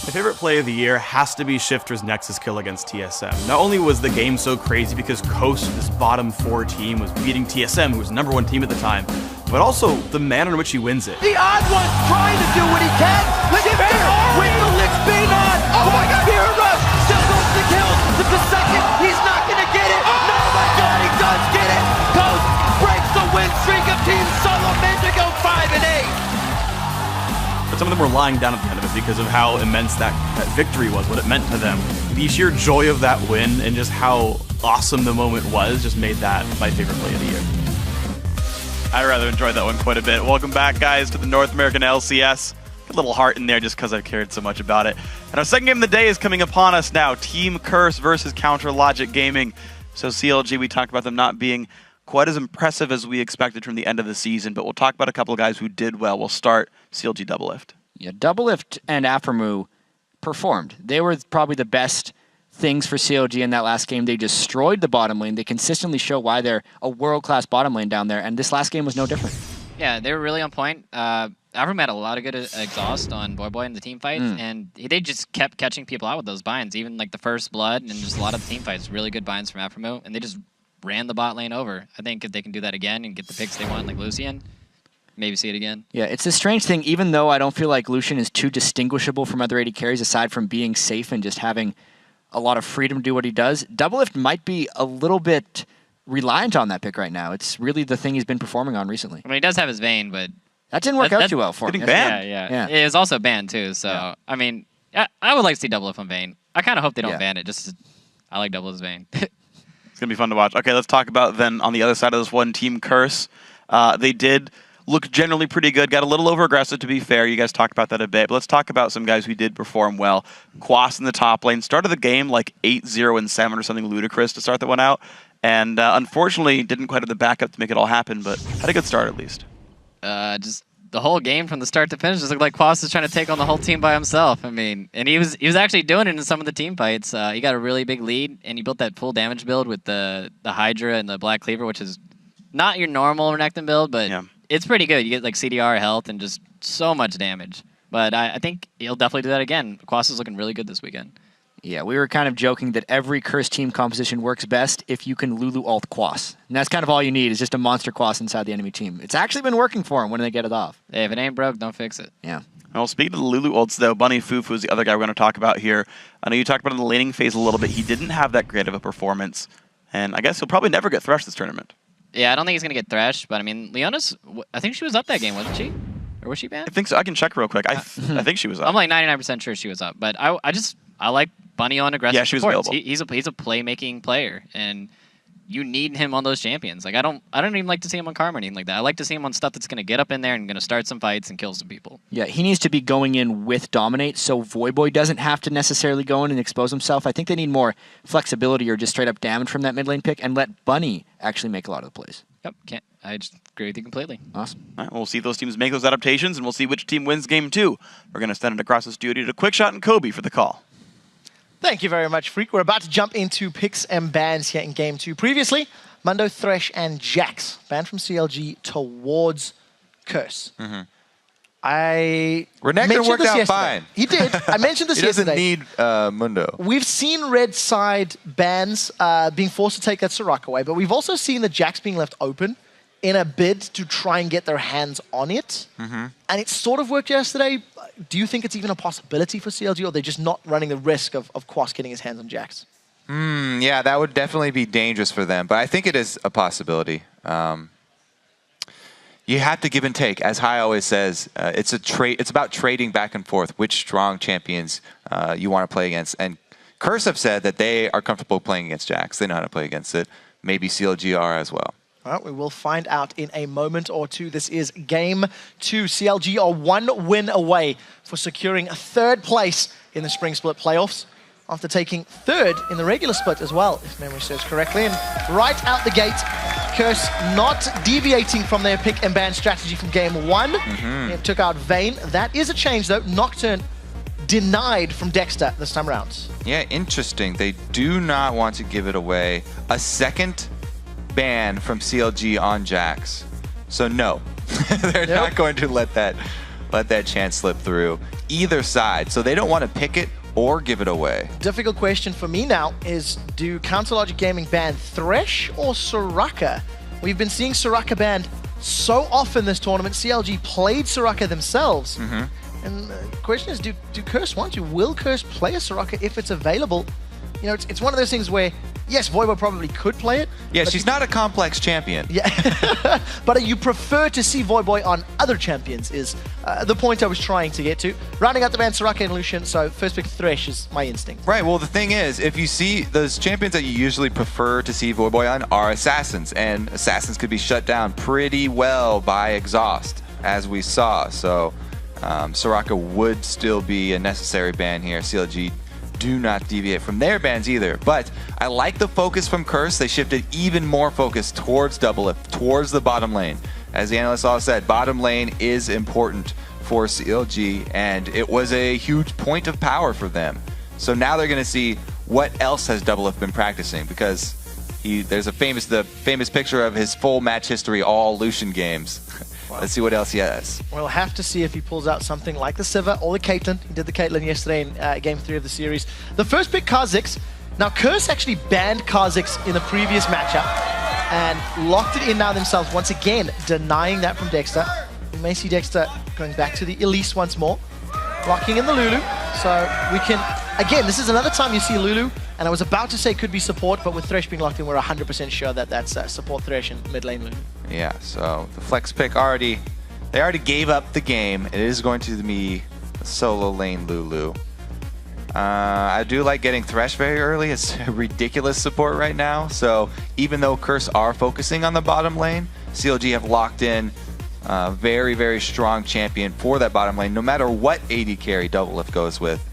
My favorite play of the year has to be Shifter's Nexus kill against TSM. Not only was the game so crazy because Coast, this bottom 4 team, was beating TSM, who was the #1 team at the time, but also the manner in which he wins it. The odd one's trying to do what he can. Shifter with the Lich Bane on. Oh my god, Fear Rush still goes the kill. The second, he's not going to get it. Oh my god, he does get it. Coast breaks the win streak of Team Solo meant to go 5-8. But some of them were lying down at the end of it because of how immense that victory was, what it meant to them. The sheer joy of that win and just how awesome the moment was just made that my favorite play of the year. I rather enjoyed that one quite a bit. Welcome back, guys, to the North American LCS. A little heart in there just because I've cared so much about it. And our second game of the day is coming upon us now. Team Curse versus Counter Logic Gaming. So CLG, we talked about them not being quite as impressive as we expected from the end of the season, but we'll talk about a couple of guys who did well. We'll start CLG Doublelift. Yeah, Doublelift and Aphromoo performed. They were probably the best things for CLG in that last game. They destroyed the bottom lane. They consistently show why they're a world-class bottom lane down there, and this last game was no different. Yeah, they were really on point. Aphromoo had a lot of good exhaust on Boy in the team fights, and they just kept catching people out with those binds, even like the first blood and just a lot of the team fights. Really good binds from Aphromoo, and they just ran the bot lane over. I think if they can do that again and get the picks they want, like Lucian, maybe see it again. Yeah, it's a strange thing, even though I don't feel like Lucian is too distinguishable from other AD carries, aside from being safe and just having a lot of freedom to do what he does. Doublelift might be a little bit reliant on that pick right now. It's really the thing he's been performing on recently. I mean, he does have his Vayne, but that didn't work out too well for him. Getting banned. Yeah. It was also banned too, so I mean, I would like to see Doublelift on Vayne. I kind of hope they don't ban it, just I like Doublelift's Vayne. It's going to be fun to watch. Okay, let's talk about then on the other side of this one, Team Curse. They did look generally pretty good. Got a little over-aggressive, to be fair. You guys talked about that a bit. But let's talk about some guys who did perform well. Quas in the top lane. Started the game like 8-0 and 7 or something ludicrous to start that one out. And unfortunately, didn't quite have the backup to make it all happen, but had a good start at least. Just the whole game from the start to finish just looked like Quas was trying to take on the whole team by himself. I mean, and he was actually doing it in some of the team fights. He got a really big lead, and he built that full damage build with the Hydra and the Black Cleaver, which is not your normal Renekton build, but it's pretty good. You get like CDR health and just so much damage. But I think he'll definitely do that again. Quas is looking really good this weekend. Yeah, we were kind of joking that every Curse team composition works best if you can Lulu ult Quas. And that's kind of all you need, is just a monster Quas inside the enemy team. It's actually been working for him when they get it off. Hey, if it ain't broke, don't fix it. Yeah. Well, speaking of the Lulu ults, though, Bunny Fufu is the other guy we're going to talk about here. I know you talked about in the laning phase a little bit. He didn't have that great of a performance, and I guess he'll probably never get threshed this tournament. Yeah, I don't think he's going to get threshed, but I mean, Leona's, I think she was up that game, wasn't she? Or was she banned? I think so. I can check real quick. I think she was up. I'm like 99% sure she was up, but I like Bunny on aggressive. Yeah, she was supports. available. He's a playmaking player, and you need him on those champions. Like I don't even like to see him on Karma or anything like that. I like to see him on stuff that's going to get up in there and going to start some fights and kill some people. Yeah, he needs to be going in with Dominate, so Voyboy doesn't have to necessarily go in and expose himself. I think they need more flexibility or just straight up damage from that mid lane pick and let Bunny actually make a lot of the plays. Yep, I just agree with you completely. Awesome. All right, we'll see those teams make those adaptations, and we'll see which team wins game 2. We're going to send it across the studio to Quickshot and Kobe for the call. Thank you very much, Freak. We're about to jump into picks and bans here in Game 2. Previously, Mundo, Thresh, and Jax banned from CLG towards Curse. I Renekton worked out fine. He did. I mentioned this yesterday. He doesn't need Mundo. We've seen red side bans being forced to take that Soraka away, but we've also seen the Jax being left open in a bid to try and get their hands on it. And it sort of worked yesterday. Do you think it's even a possibility for CLG, or they're just not running the risk of Quas getting his hands on Jax? Yeah, that would definitely be dangerous for them, but I think it is a possibility. You have to give and take. As Hai always says, it's about trading back and forth which strong champions you want to play against. And Curse have said that they are comfortable playing against Jax. They know how to play against it. Maybe CLG are as well. All right, we will find out in a moment or two. This is Game 2. CLG are 1 win away for securing 3rd place in the Spring Split playoffs, after taking 3rd in the regular split as well, if memory serves correctly. And right out the gate, Curse not deviating from their pick and ban strategy from Game 1. It took out Vayne. That is a change, though. Nocturne denied from Dexter this time around. Yeah, interesting. They do not want to give it away. A 2nd ban from CLG on Jax. So no, they're not going to let that let that chance slip through either side. So they don't want to pick it or give it away. Difficult question for me now is, do CounterLogic Gaming ban Thresh or Soraka? We've been seeing Soraka banned so often this tournament. CLG played Soraka themselves. And the question is, do Curse want to? Will Curse play a Soraka if it's available? You know, it's one of those things where, yes, Voivo probably could play it. Yeah, she's not a complex champion. Yeah, but you prefer to see Voiboy on other champions is the point I was trying to get to. Rounding out the band, Soraka and Lucian, so first pick Thresh is my instinct. Right, well the thing is, if you see those champions that you usually prefer to see Voiboy on are Assassins, and Assassins could be shut down pretty well by Exhaust, as we saw. So Soraka would still be a necessary ban here. CLG do not deviate from their bans either. But I like the focus from Curse. They shifted even more focus towards Doublelift, towards the bottom lane. As the analysts all said, bottom lane is important for CLG, and it was a huge point of power for them. So now they're going to see what else has Doublelift been practicing, because there's the famous picture of his full match history, all Lucian games. Wow. Let's see what else he has. We'll have to see if he pulls out something like the Sivir or the Caitlyn. He did the Caitlyn yesterday in Game 3 of the series. The first pick, Kha'Zix. Now, Curse actually banned Kha'Zix in the previous matchup and locked it in now themselves, once again, denying that from Dexter. We may see Dexter going back to the Elise once more, locking in the Lulu. So we can, again, this is another time you see Lulu, and I was about to say could be support, but with Thresh being locked in, we're 100% sure that that's support Thresh and mid lane Lulu. Yeah, so the flex pick they already gave up the game. It is going to be a solo lane Lulu. I do like getting Thresh very early. It's a ridiculous support right now. So even though Curse are focusing on the bottom lane, CLG have locked in a very, very strong champion for that bottom lane. No matter what AD carry Doublelift goes with,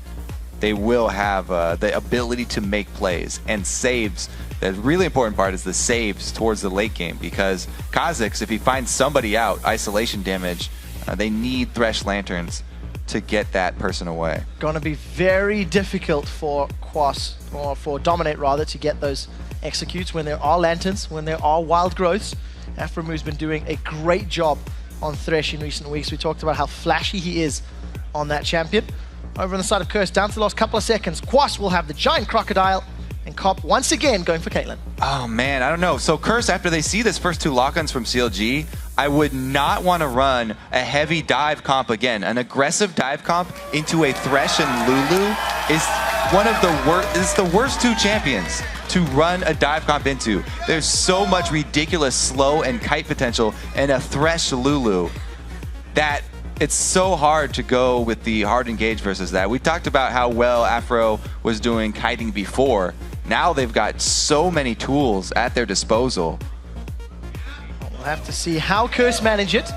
they will have the ability to make plays and saves. The really important part is the saves towards the late game, because Kha'Zix, if he finds somebody out, isolation damage, they need Thresh Lanterns to get that person away. Gonna be very difficult for Quas, or for Dominate rather, to get those executes when there are Lanterns, when there are Wild Growths. Aframu's been doing a great job on Thresh in recent weeks. We talked about how flashy he is on that champion. Over on the side of Curse, down to the last couple of seconds, Quas will have the Giant Crocodile, and Cop once again going for Caitlyn. Oh man, I don't know. So Curse, after they see this first two lock-ons from CLG, I would not want to run a heavy dive comp again. An aggressive dive comp into a Thresh and Lulu is one of the worst. It's the worst two champions to run a dive comp into. There's so much ridiculous slow and kite potential in a Thresh Lulu that it's so hard to go with the hard engage versus that. We talked about how well Afro was doing kiting before. Now they've got so many tools at their disposal. We'll have to see how Curse manage it.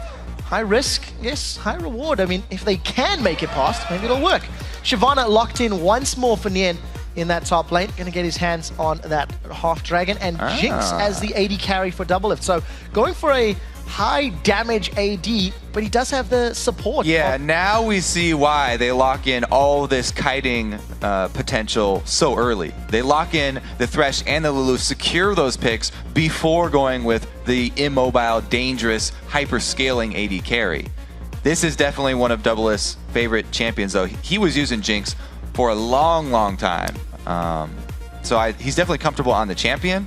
High risk, yes, high reward. I mean, if they can make it past, maybe it'll work. Shyvana locked in once more for Nien in that top lane. Gonna get his hands on that half dragon, and Jinx as the AD carry for Doublelift. So going for a high damage AD, but he does have the support. Yeah, now we see why they lock in all this kiting potential so early. They lock in the Thresh and the Lulu, secure those picks before going with the immobile, dangerous, hyper-scaling AD carry. This is definitely one of Doublelift's favorite champions, though. He was using Jinx for a long, long time. So he's definitely comfortable on the champion.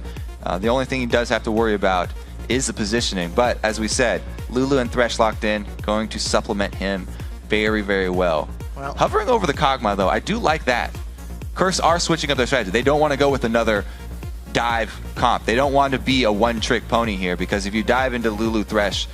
The only thing he does have to worry about is the positioning, but as we said, Lulu and Thresh locked in, going to supplement him very, very well. Hovering over the Kog'Maw, though, I do like that. Curse are switching up their strategy. They don't want to go with another dive comp. They don't want to be a one-trick pony here, because if you dive into Lulu Thresh,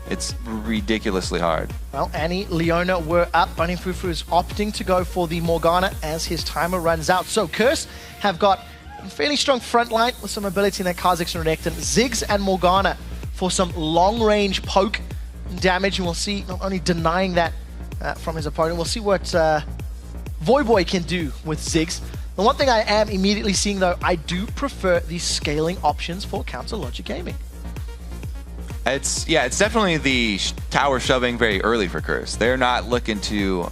it's ridiculously hard. Well, Annie, Leona were up. Bunny Fufu is opting to go for the Morgana as his timer runs out. So Curse have got a fairly strong front line with some ability in their Kha'Zix and Renekton. Ziggs and Morgana for some long-range poke damage, and we'll see not only denying that from his opponent, we'll see what Voiboy can do with Ziggs. The one thing I am immediately seeing, though, I do prefer the scaling options for CounterLogic Gaming. It's definitely the tower shoving very early for Curse. They're not looking to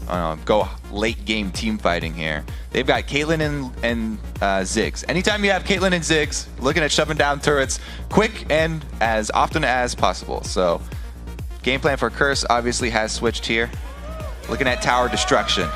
go late game team fighting here. They've got Caitlyn and Ziggs. Anytime you have Caitlyn and Ziggs, looking at shoving down turrets quick and as often as possible. So game plan for Curse obviously has switched here. looking at tower destruction.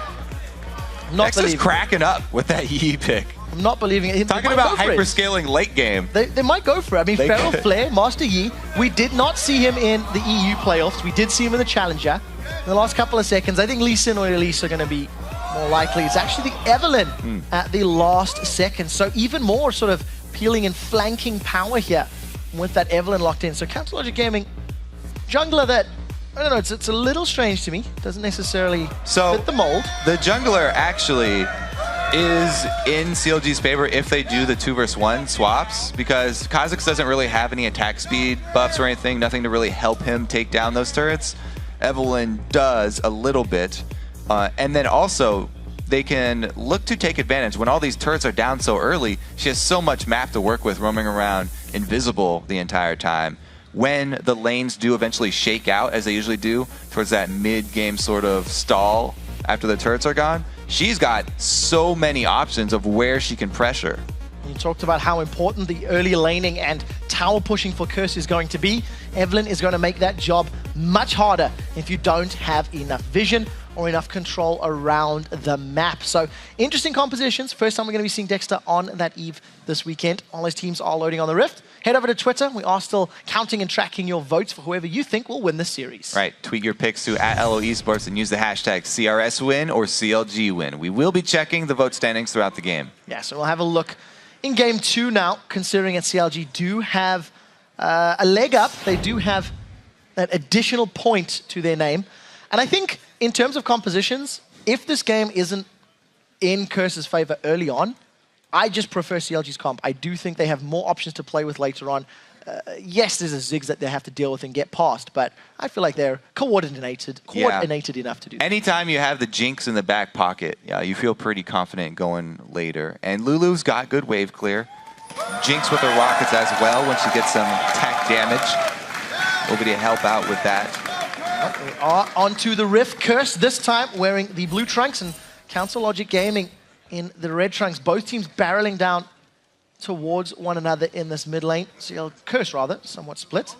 Not Nexus believing cracking up with that Yi pick. I'm not believing it. Talking about hyperscaling late game. They might go for it. I mean, They Feral could. Flare, Master Yi, we did not see him in the EU playoffs. We did see him in the Challenger. In the last couple of seconds, I think Lee Sin or Elise are going to be more likely. It's actually the Evelynn at the last second. So even more sort of peeling and flanking power here with that Evelynn locked in. So Council Logic Gaming, jungler that, I don't know, it's a little strange to me. Doesn't necessarily fit the mold. The jungler actually is in CLG's favor if they do the 2 versus 1 swaps, because Kha'Zix doesn't really have any attack speed buffs or anything, nothing to really help him take down those turrets. Evelynn does a little bit, and then also they can look to take advantage. When all these turrets are down so early, she has so much map to work with, roaming around invisible the entire time. When the lanes do eventually shake out, as they usually do, towards that mid-game sort of stall after the turrets are gone, she's got so many options of where she can pressure. You talked about how important the early laning and tower pushing for Curse is going to be. Evelynn is going to make that job much harder if you don't have enough vision or enough control around the map. So interesting compositions. First time we're going to be seeing Dexter on that Eve this weekend. All his teams are loading on the Rift. Head over to Twitter. We are still counting and tracking your votes for whoever you think will win this series. Right, tweet your picks to @LO Esports and use the hashtag CRS win or CLG win. We will be checking the vote standings throughout the game. Yeah, so we'll have a look in game 2 now, considering that CLG do have a leg up. They do have that additional point to their name. And I think in terms of compositions, if this game isn't in Curse's favor early on, I just prefer CLG's comp. I do think they have more options to play with later on. Yes, there's a Ziggs that they have to deal with and get past, but I feel like they're coordinated enough to do that. Anytime you have the Jinx in the back pocket, yeah, you feel pretty confident going later. And Lulu's got good wave clear. Jinx with her rockets as well when she gets some tech damage. Nobody to help out with that. We are onto the Rift. Curse this time wearing the blue trunks and Council Logic Gaming in the red trunks. Both teams barreling down towards one another in this mid lane. Curse rather, somewhat split.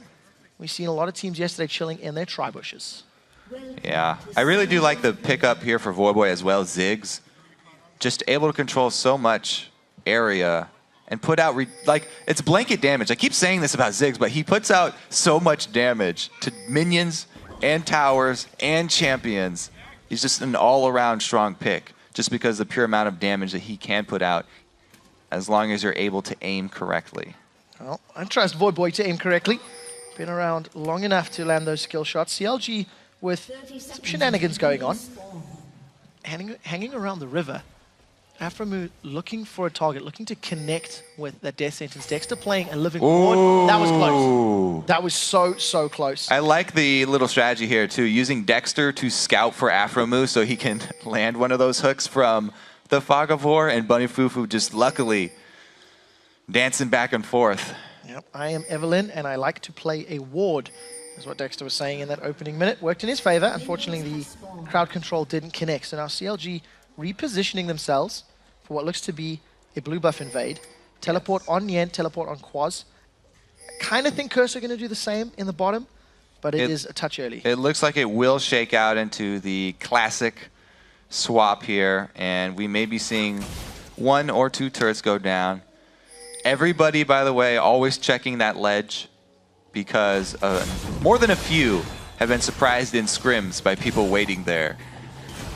We've seen a lot of teams yesterday chilling in their tri-bushes. Yeah, I really do like the pickup here for Voyboy as well, Ziggs. Just able to control so much area and put out, like, it's blanket damage. I keep saying this about Ziggs, but he puts out so much damage to minions and towers and champions. He's just an all-around strong pick, just because of the pure amount of damage that he can put out, as long as you're able to aim correctly. Well, I trust Voyboy to aim correctly. Been around long enough to land those skill shots. CLG with some shenanigans going on. Hanging around the river. Aframu looking for a target, looking to connect with that death sentence. Dexter playing a living ward. That was close. That was so close. I like the little strategy here too, using Dexter to scout for Aframu so he can land one of those hooks from the Fog of War, and Bunny Fufu just luckily dancing back and forth. Yep, I am Evelynn and I like to play a ward, is what Dexter was saying in that opening minute. Worked in his favor. Unfortunately, the crowd control didn't connect. So now CLG repositioning themselves for what looks to be a blue buff invade. Teleport on Nien, teleport on Quaz. Kind of think Curse are going to do the same in the bottom, but it is a touch early. It looks like it will shake out into the classic swap here, and we may be seeing 1 or 2 turrets go down. Everybody, by the way, always checking that ledge, because more than a few have been surprised in scrims by people waiting there.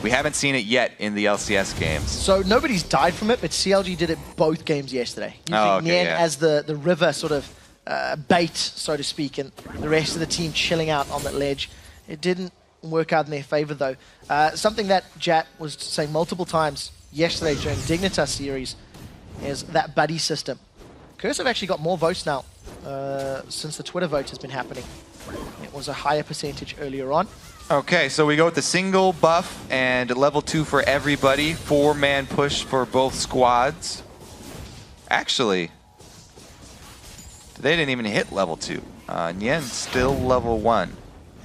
We haven't seen it yet in the LCS games. So nobody's died from it, but CLG did it both games yesterday. Using Nien as the river sort of bait, so to speak, and the rest of the team chilling out on that ledge. It didn't work out in their favor, though. Something that Jat was saying multiple times yesterday during Dignitas series is that buddy system. Curse have actually got more votes now since the Twitter vote has been happening. It was a higher percentage earlier on. Okay, so we go with the single buff and level 2 for everybody. 4-man push for both squads. Actually, they didn't even hit level 2. Nien still level 1.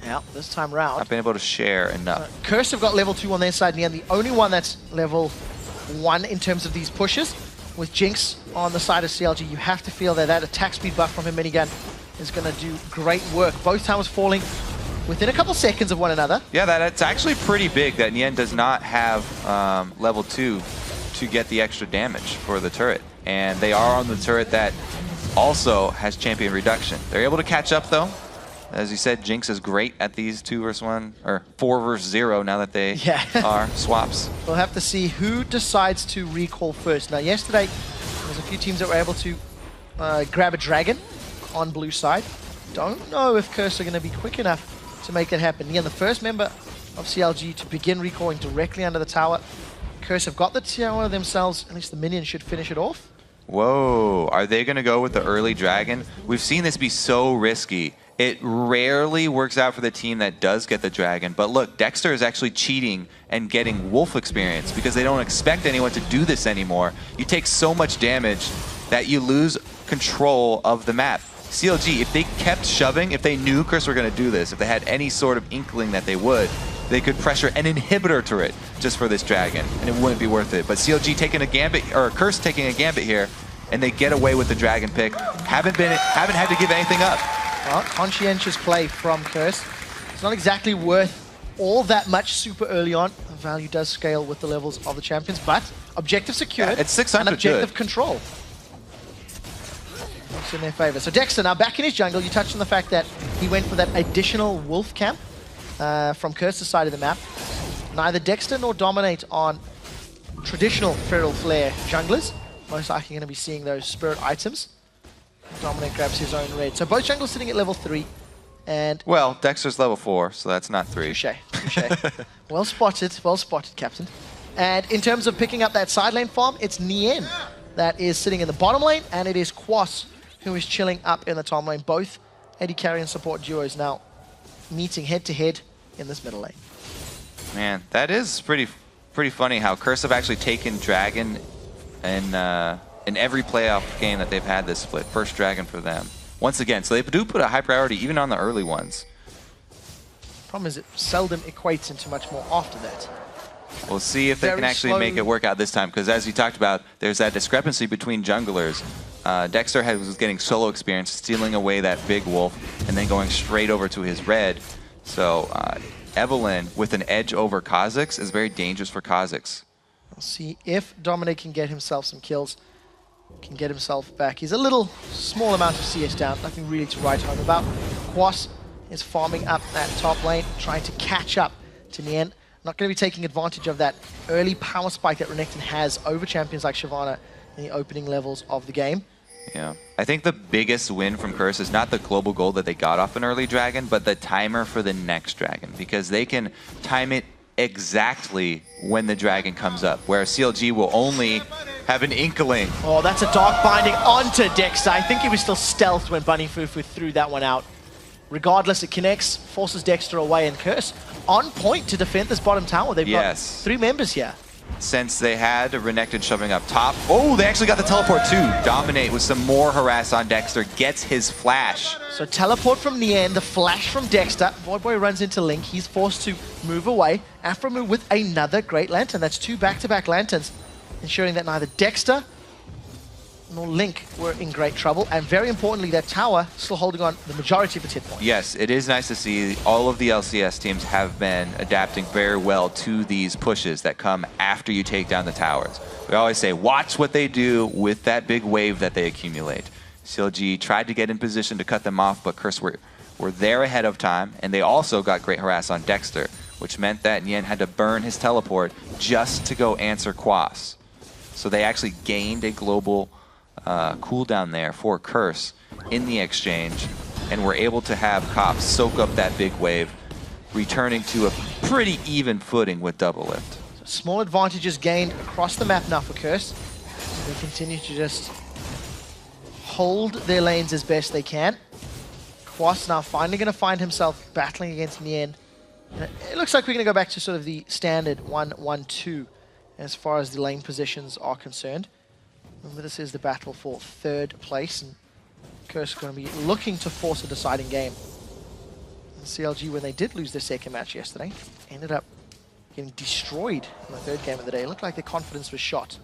Yeah, this time round. Not been able to share enough. Curse have got level 2 on their side. Nien, the only one that's level 1 in terms of these pushes. With Jinx on the side of CLG, you have to feel that that attack speed buff from her minigun is going to do great work. Both towers falling. within a couple seconds of one another. Yeah, that's actually pretty big that Nien does not have level 2 to get the extra damage for the turret. And they are on the turret that also has champion reduction. They're able to catch up though. As you said, Jinx is great at these 2 versus 1, or 4 versus 0 now that they are swaps. We'll have to see who decides to recall first. Now yesterday, there was a few teams that were able to grab a dragon on blue side. Don't know if Curse are going to be quick enough to make that happen. Nien, the first member of CLG to begin recalling directly under the tower. Curse have got the tower themselves, at least the minions should finish it off. Whoa, are they going to go with the early dragon? We've seen this be so risky. It rarely works out for the team that does get the dragon, but look, Dexter is actually cheating and getting wolf experience because they don't expect anyone to do this anymore. You take so much damage that you lose control of the map. CLG, if they kept shoving, if they knew Curse were going to do this, if they had any sort of inkling that they would, they could pressure an inhibitor turret just for this dragon, and it wouldn't be worth it. But CLG taking a gambit, or Curse taking a gambit here, and they get away with the dragon pick. Haven't had to give anything up. Well, conscientious play from Curse. It's not exactly worth all that much super early on. The value does scale with the levels of the champions, but objective secured. Yeah, it's 600 and objective good. Control. Works in their favor. So Dexter now back in his jungle. You touched on the fact that he went for that additional wolf camp from Curse's side of the map. Neither Dexter nor Dominate on traditional Feral Flare junglers. Most likely going to be seeing those spirit items. Dominate grabs his own red. So both jungles sitting at level 3. And well, Dexter's level 4, so that's not 3. Touche. Well spotted, Captain. And in terms of picking up that side lane farm, it's Nien that is sitting in the bottom lane, and it is Quas who is chilling up in the top lane. Both AD carry and support duos now meeting head to head in this middle lane. Man, that is pretty funny how Curse have actually taken Dragon in every playoff game that they've had this split. First Dragon for them. Once again, so they do put a high priority even on the early ones. Problem is it seldom equates into much more after that. We'll see if they can actually make it work out this time, because as you talked about, there's that discrepancy between junglers. Dexter was getting solo experience, stealing away that big wolf, and then going straight over to his red. So Evelyn, with an edge over Kha'Zix, is very dangerous for Kha'Zix. We'll see if Dominic can get himself some kills, can get himself back. He's a little small amount of CS down, nothing really to write home about. Quas is farming up that top lane, trying to catch up to Nien. Not going to be taking advantage of that early power spike that Renekton has over champions like Shyvana in the opening levels of the game. Yeah, I think the biggest win from Curse is not the global gold that they got off an early dragon, but the timer for the next dragon, because they can time it exactly when the dragon comes up, whereas CLG will only have an inkling. Oh, that's a dark binding onto Dexter. I think he was still stealthed when Bunny Fufu threw that one out. Regardless, it connects, forces Dexter away, and Curse on point to defend this bottom tower. They've got 3 members here. Since they had Renekton shoving up top. Oh, they actually got the teleport too. Dominate with some more harass on Dexter, gets his flash. So teleport from Nien, the flash from Dexter. Voidboy runs into Link. He's forced to move away. Aphromoo with another great lantern. That's 2 back-to-back lanterns, ensuring that neither Dexter nor Link were in great trouble. And very importantly, that tower still holding on the majority of its hit points. Yes, it is nice to see all of the LCS teams have been adapting very well to these pushes that come after you take down the towers. We always say, watch what they do with that big wave that they accumulate. CLG tried to get in position to cut them off, but Curse were there ahead of time, and they also got great harass on Dexter, which meant that Nien had to burn his teleport just to go answer Quas. So they actually gained a global cooldown there for Curse in the exchange, and were able to have Cops soak up that big wave, returning to a pretty even footing with double lift. So small advantages gained across the map now for Curse. They continue to just hold their lanes as best they can. Quas now finally going to find himself battling against Nien. It looks like we're going to go back to sort of the standard 1-1-2 as far as the lane positions are concerned. Remember, this is the battle for 3rd place, and Curse is going to be looking to force a deciding game. And CLG, when they did lose their 2nd match yesterday, ended up getting destroyed in the 3rd game of the day. It looked like their confidence was shot.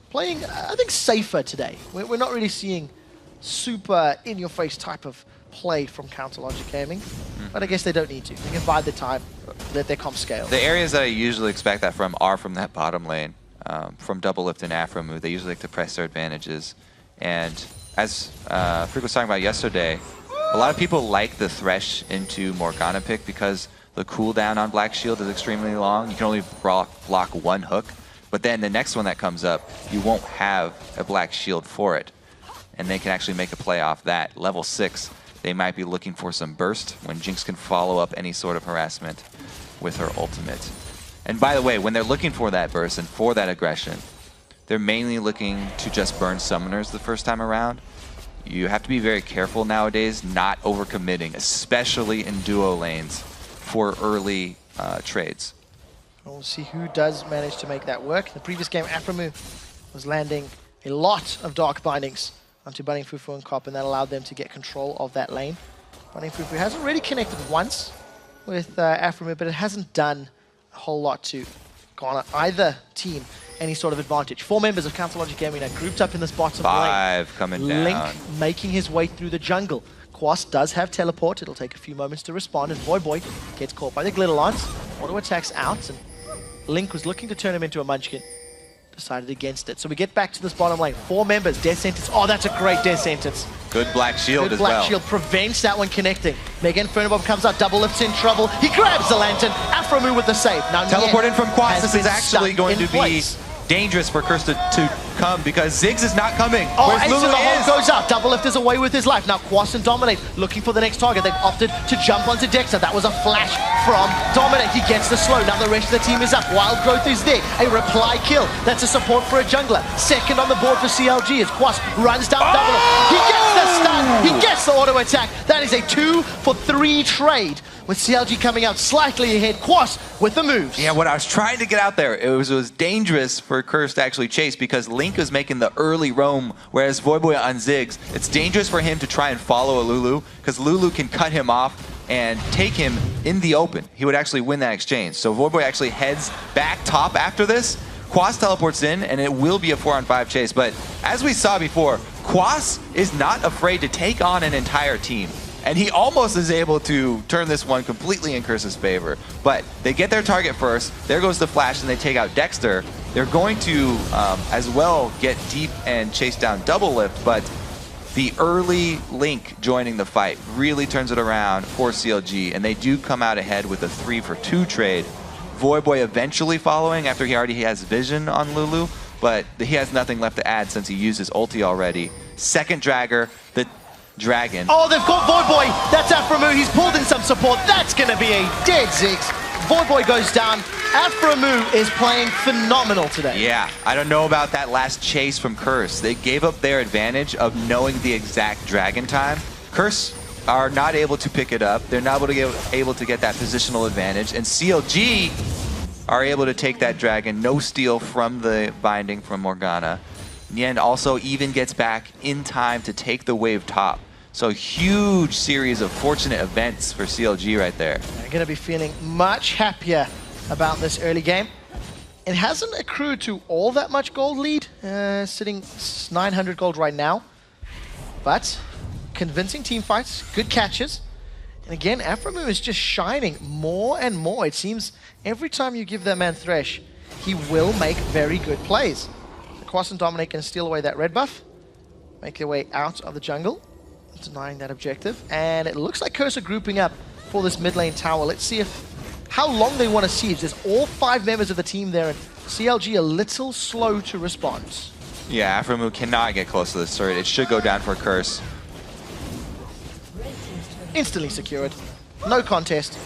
Playing, I think, safer today. We're not really seeing super in-your-face type of play from CLG Gaming, but I guess they don't need to. They can bide the time, let their comp scale. The areas that I usually expect that from are from that bottom lane, from Double Lift and Afro move. They usually like to press their advantages. And as Freak was talking about yesterday, a lot of people like the Thresh into Morgana pick because the cooldown on Black Shield is extremely long. You can only block one hook, but then the next one that comes up, you won't have a Black Shield for it. And they can actually make a play off that. Level 6, they might be looking for some burst when Jinx can follow up any sort of harassment with her ultimate. And by the way, when they're looking for that burst and for that aggression, they're mainly looking to just burn summoners the first time around. You have to be very careful nowadays not overcommitting, especially in duo lanes for early trades. We'll see who does manage to make that work. In the previous game, Aframu was landing a lot of Dark Bindings onto Bunning Fufu and Cop, and that allowed them to get control of that lane. Bunning Fufu hasn't really connected once with Aframu, but it hasn't done a whole lot to garner either team any sort of advantage. 4 members of CLG Gaming are grouped up in this bottom lane. 5 coming down. Link making his way through the jungle. Quas does have teleport. It'll take a few moments to respond, and Voyboy gets caught by the Glitter Lance. Auto attacks out, and Link was looking to turn him into a Munchkin. Decided against it. So we get back to this bottom lane. 4 members, death sentence. Oh, that's a great death sentence. Good Black Shield Good as Black well. Shield prevents that one connecting. Mega Inferno Bomb comes out, Double Lift's in trouble. He grabs the lantern. Aframu with the save. Now Teleport in from Quas. has This is been actually stuck going in to be place. dangerous for Curse to come because Ziggs is not coming. Oh, Where's Ace Lulu in the hole is? goes out. Double Lift is away with his life. Now Quas and Dominate looking for the next target. They've opted to jump onto Dexter. That was a flash from Dominate. He gets the slow. Now the rest of the team is up. Wild Growth is there. A reply kill. That's a support for a jungler. Second on the board for CLG as Quas runs down Double Lift. He gets the stun. He gets the auto attack. That is a 2-for-3 trade with CLG coming out slightly ahead. Quas with the moves. Yeah, what I was trying to get out there, it was dangerous for Curse to actually chase because Link was making the early roam, whereas Voyboy on Ziggs, it's dangerous for him to try and follow a Lulu because Lulu can cut him off and take him in the open. He would actually win that exchange. So Voyboy actually heads back top after this. Quas teleports in, and it will be a 4-on-5 chase. But as we saw before, Quas is not afraid to take on an entire team. And he almost is able to turn this one completely in Curse's favor. But they get their target first. There goes the flash, and they take out Dexter. They're going to, as well, get deep and chase down Double Lift. But the early Link joining the fight really turns it around for CLG. And they do come out ahead with a 3-for-2 trade. Voyboy eventually following after he already has vision on Lulu. But he has nothing left to add since he used his ulti already. Second Dragger, the Dragon. Oh, they've got Voyboy. That's Aframu. He's pulled in some support. That's going to be a dead Ziggs. Voyboy goes down. Aframu is playing phenomenal today. Yeah, I don't know about that last chase from Curse. They gave up their advantage of knowing the exact Dragon time. Curse are not able to pick it up. They're not able to get that positional advantage. And CLG are able to take that Dragon. No steal from the binding from Morgana. Yen also even gets back in time to take the wave top. So huge series of fortunate events for CLG right there. They're going to be feeling much happier about this early game. It hasn't accrued to all that much gold lead, sitting 900 gold right now. But convincing team fights, good catches. And again, Aframu is just shining more and more. It seems every time you give that man Thresh, he will make very good plays. Quas and Dominate can steal away that red buff, make their way out of the jungle, denying that objective. And it looks like Curse are grouping up for this mid lane tower. Let's see how long they want to siege. There's all 5 members of the team there, and CLG a little slow to respond. Yeah, Aframu cannot get close to this turret. It should go down for Curse. Instantly secured. No contest.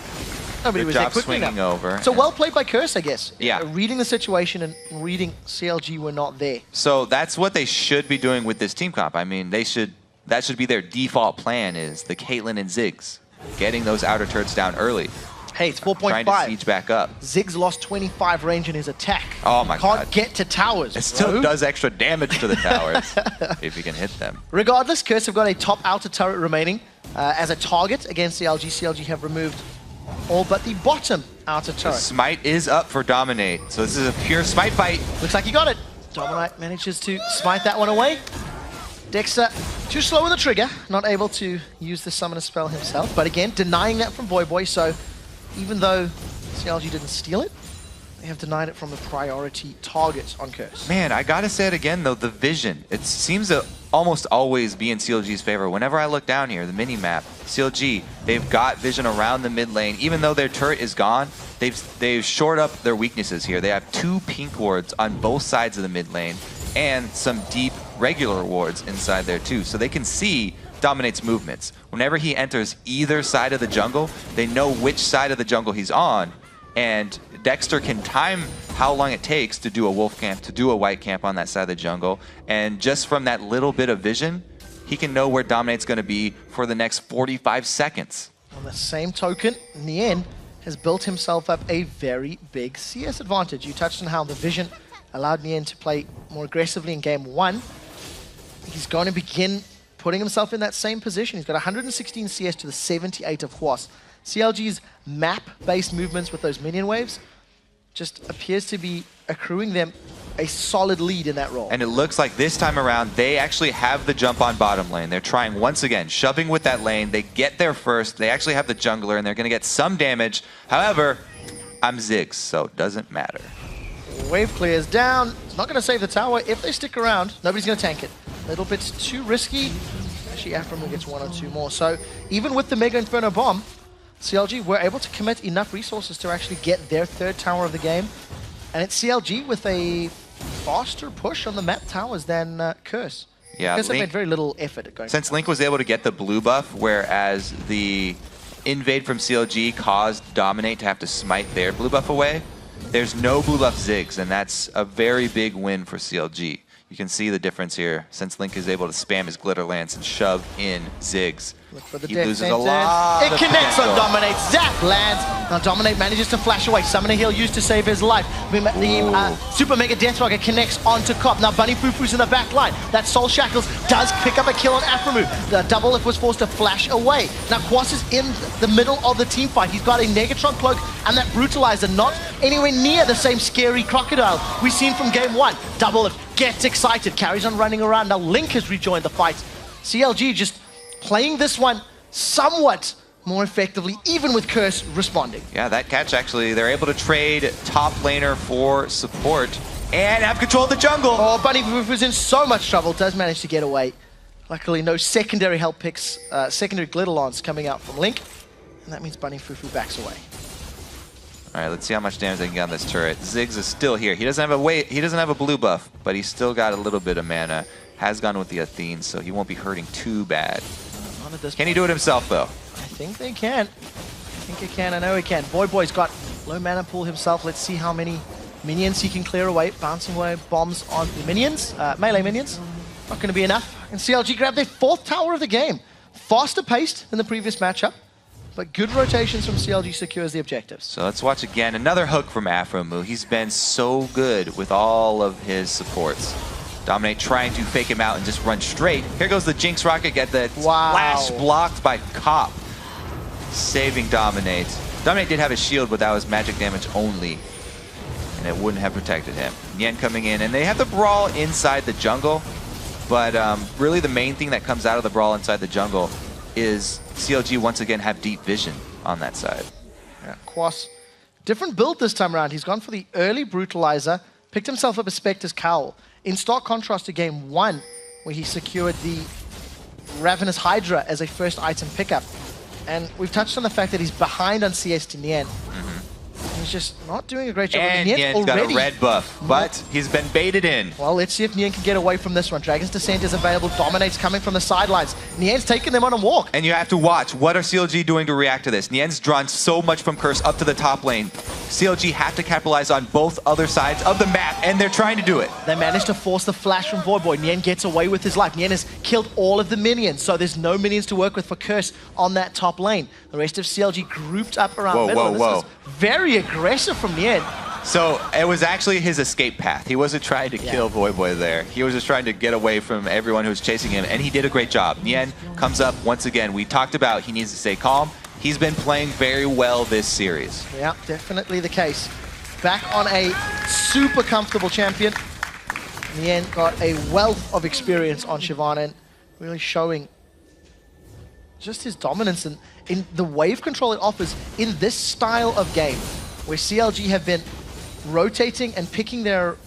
Nobody Good was job there quickly swinging enough. over. So well played by Curse, I guess. Yeah. Reading the situation and reading CLG were not there. So that's what they should be doing with this team comp. I mean, that should be their default plan, is the Caitlyn and Ziggs, getting those outer turrets down early. Hey, it's 4.5. Trying to siege back up. Ziggs lost 25 range in his attack. Oh my God. Can't get to towers. It still bro. does extra damage to the towers if you can hit them. Regardless, Curse have got a top outer turret remaining as a target against CLG. CLG have removed all but the bottom outer The turret. smite is up for Dominate, so this is a pure smite fight. Looks like he got it. Dominite manages to smite that one away. Dexter, too slow on the trigger, not able to use the summoner spell himself, but again, denying that from Voyboy, so even though CLG didn't steal it, they have denied it from the priority targets on Curse. Man, I gotta say it again though, the vision. It seems to almost always be in CLG's favor. Whenever I look down here, the mini-map, CLG, they've got vision around the mid lane. Even though their turret is gone, they've shored up their weaknesses here. They have 2 pink wards on both sides of the mid lane and some deep regular wards inside there too. So they can see Dominate's movements. Whenever he enters either side of the jungle, they know which side of the jungle he's on, and Dexter can time how long it takes to do a wolf camp, to do a white camp on that side of the jungle, and just from that little bit of vision, he can know where Dominate's going to be for the next 45 seconds. On the same token, Nien has built himself up a very big CS advantage. You touched on how the vision allowed Nien to play more aggressively in game 1. He's going to begin putting himself in that same position. He's got 116 CS to the 78 of Quas. CLG's map-based movements with those minion waves just appears to be accruing them a solid lead in that role. And it looks like this time around, they actually have the jump on bottom lane. They're trying once again, shoving with that lane. They get there first. They actually have the jungler, and they're going to get some damage. However, I'm Ziggs, so it doesn't matter. Wave clears down. It's not going to save the tower. If they stick around, nobody's going to tank it. A little bit too risky. Actually, Aframu gets 1 or 2 more. So even with the Mega Inferno Bomb, CLG were able to commit enough resources to actually get their 3rd tower of the game. And it's CLG with a faster push on the map towers than Curse. Yeah, Curse have made very little effort at going. Since Link was able to get the blue buff, whereas the invade from CLG caused Dominate to have to smite their blue buff away, there's no blue buff Ziggs, and that's a very big win for CLG. You can see the difference here since Link is able to spam his Glitter Lance and shove in Ziggs. Look for the He death loses a sentence. lot It of connects on potential. Dominate. Zap lands. Now Dominate manages to flash away. Summoner heal used to save his life. The Super Mega Death Rocket connects onto Cop. Now Bunny Fufu's in the back line. That Soul Shackles does pick up a kill on Aframu. The Double Lift was forced to flash away. Now Quas is in the middle of the team fight. He's got a Negatron Cloak and that Brutalizer, not anywhere near the same scary Crocodile we've seen from game 1. Double Lift gets excited, carries on running around. Now Link has rejoined the fight. CLG just playing this one somewhat more effectively, even with Curse responding. Yeah, that catch actually, they're able to trade top laner for support and have control of the jungle. Oh, Bunny was in so much trouble, does manage to get away. Luckily, no secondary help picks, secondary glitter lance coming out from Link, and that means Bunny Fufu backs away. All right, let's see how much damage they can get on this turret. Ziggs is still here. He doesn't have a blue buff, but he's still got a little bit of mana. Has gone with the Athene, so he won't be hurting too bad. Can he do it himself, though? I think they can. I think he can. I know he can. Boy's got low mana pool himself. Let's see how many minions he can clear away. Bouncing away bombs on the minions, melee minions. Not going to be enough. And CLG grab their 4th tower of the game. Faster paced than the previous matchup, but good rotations from CLG secures the objectives. So let's watch again. Another hook from Aframu. He's been so good with all of his supports. Dominate trying to fake him out and just run straight. Here goes the Jinx Rocket. Get the flash blocked by Cop. Saving Dominate. Dominate did have his shield, but that was magic damage only. And it wouldn't have protected him. Nien coming in, and they have the brawl inside the jungle. But really the main thing that comes out of the brawl inside the jungle is CLG once again have deep vision on that side. Yeah, Quas, different build this time around. He's gone for the early Brutalizer, picked himself up a Spectre's Cowl. In stark contrast to game 1, where he secured the Ravenous Hydra as a first item pickup. And we've touched on the fact that he's behind on CS to Nien. He's just not doing a great job. And Nien's got a red buff, but he's been baited in. Well, let's see if Nien can get away from this one. Dragon's Descent is available. Dominate's coming from the sidelines. Nien's taking them on a walk. And you have to watch. What are CLG doing to react to this? Nien's drawn so much from Curse up to the top lane. CLG have to capitalize on both other sides of the map, and they're trying to do it. They managed to force the flash from Voidboy. Nien gets away with his life. Nien has killed all of the minions, so there's no minions to work with for Curse on that top lane. The rest of CLG grouped up around middle. This was very aggressive from Nien. So it was actually his escape path. He wasn't trying to kill Voyboy there. He was just trying to get away from everyone who was chasing him, and he did a great job. Nien comes up once again. We talked about he needs to stay calm. He's been playing very well this series. Yeah, definitely the case. Back on a super comfortable champion. Nien got a wealth of experience on Shyvana. really showing just his dominance and in the wave control it offers in this style of game, where CLG have been rotating and picking their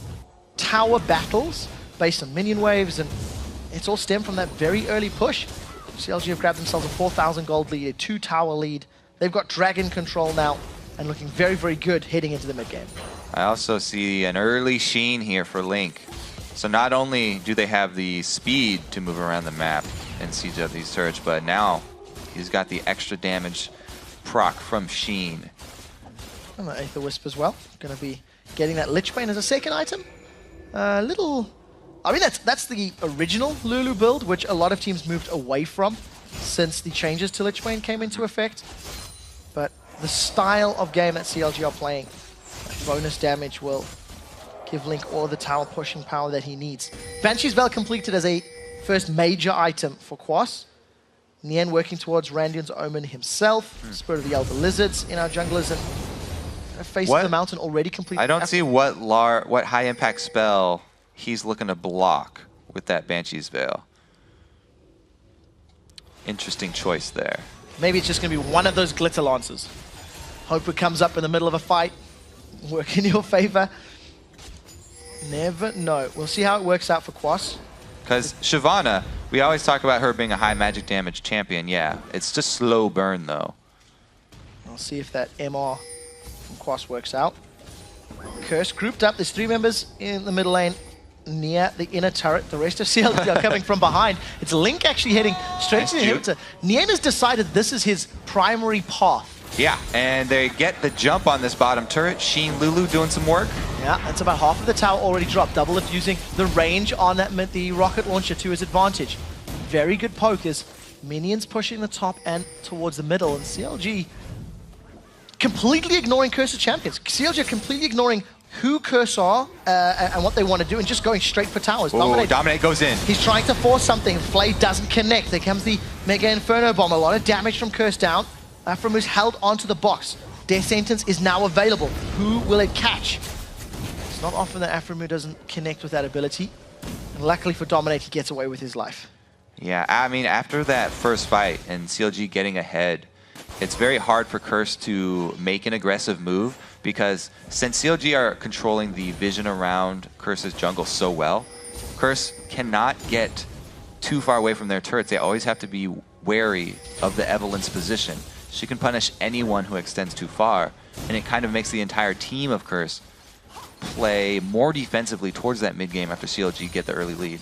tower battles based on minion waves, and it's all stemmed from that very early push. CLG have grabbed themselves a 4,000 gold lead, a 2-tower lead. They've got dragon control now and looking very, very good heading into the mid game. I also see an early Sheen here for Link. So not only do they have the speed to move around the map and siege up these turrets, but now he's got the extra damage proc from Sheen. And the Aether Wisp as well. Going to be getting that Lich Bane as a second item. I mean, that's the original Lulu build, which a lot of teams moved away from since the changes to Lich Bane came into effect. But the style of game that CLG are playing, bonus damage will give Link all the tower pushing power that he needs. Banshee's Veil completed as a first major item for Quas. Nien working towards Randion's Omen himself. Spirit of the Elder Lizards in our junglers, and Face of the Mountain already completed. I don't see what high impact spell he's looking to block with that Banshee's Veil. Interesting choice there. Maybe it's just going to be one of those glitter lancers. Hope it comes up in the middle of a fight. Work in your favor. Never know. We'll see how it works out for Quas. Because Shyvana, we always talk about her being a high magic damage champion. Yeah, it's just slow burn though. We'll see if that MR from Quas works out. Curse grouped up. There's 3 members in the middle lane near the inner turret. The rest of CLG are coming from behind. It's Link actually heading straight to the inhibitor. Nien has decided this is his primary path. Yeah, and they get the jump on this bottom turret. Sheen Lulu doing some work. Yeah, that's about half of the tower already dropped. Doublelift using the range on that the rocket launcher to his advantage. Very good poke as minions pushing the top and towards the middle, and CLG completely ignoring Curse of Champions. CLG are completely ignoring who Curse are and what they want to do, and just going straight for towers. Ooh, Dominate goes in. He's trying to force something. Flay doesn't connect. There comes the Mega Inferno Bomb. A lot of damage from Curse down. Aframu's held onto the box. Death Sentence is now available. Who will it catch? It's not often that Aframu doesn't connect with that ability. And luckily for Dominate, he gets away with his life. Yeah, I mean, after that first fight and CLG getting ahead, it's very hard for Curse to make an aggressive move, because since CLG are controlling the vision around Curse's jungle so well, Curse cannot get too far away from their turrets. They always have to be wary of the Evelyn's position. She can punish anyone who extends too far, and it kind of makes the entire team of Curse play more defensively towards that mid game after CLG get the early lead.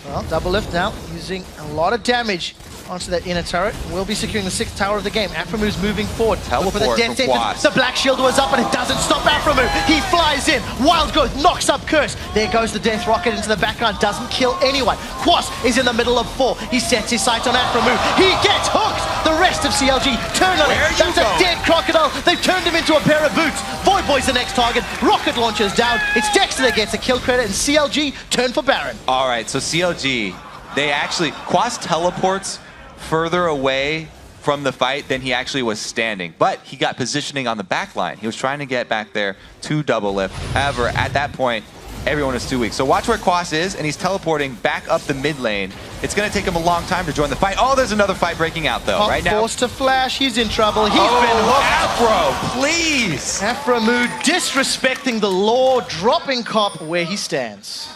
Well, Doublelift now using a lot of damage onto that inner turret. Will be securing the 6th tower of the game. Aframu's moving forward. Teleport for the death from sentence. The Black Shield was up, and it doesn't stop Aframu. He flies in. Wild Growth knocks up Curse. There goes the Death Rocket into the background. Doesn't kill anyone. Quas is in the middle of 4. He sets his sights on Aframu. He gets hooked. The rest of CLG turn on him. That's a dead crocodile. They've turned him into a pair of boots. Void Boy's the next target. Rocket launcher's down. It's Dexter that gets a kill credit, and CLG turn for Baron. All right, so CLG, they actually, Quas teleports further away from the fight than he actually was standing, but he got positioning on the back line. He was trying to get back there to Doublelift. However, at that point, everyone is too weak. So watch where Quas is, and he's teleporting back up the mid lane. It's going to take him a long time to join the fight. Oh, there's another fight breaking out, though. Right now, forced to flash. He's in trouble. He's been hooked. Afro, please. Aframu disrespecting the law, dropping Cop where he stands.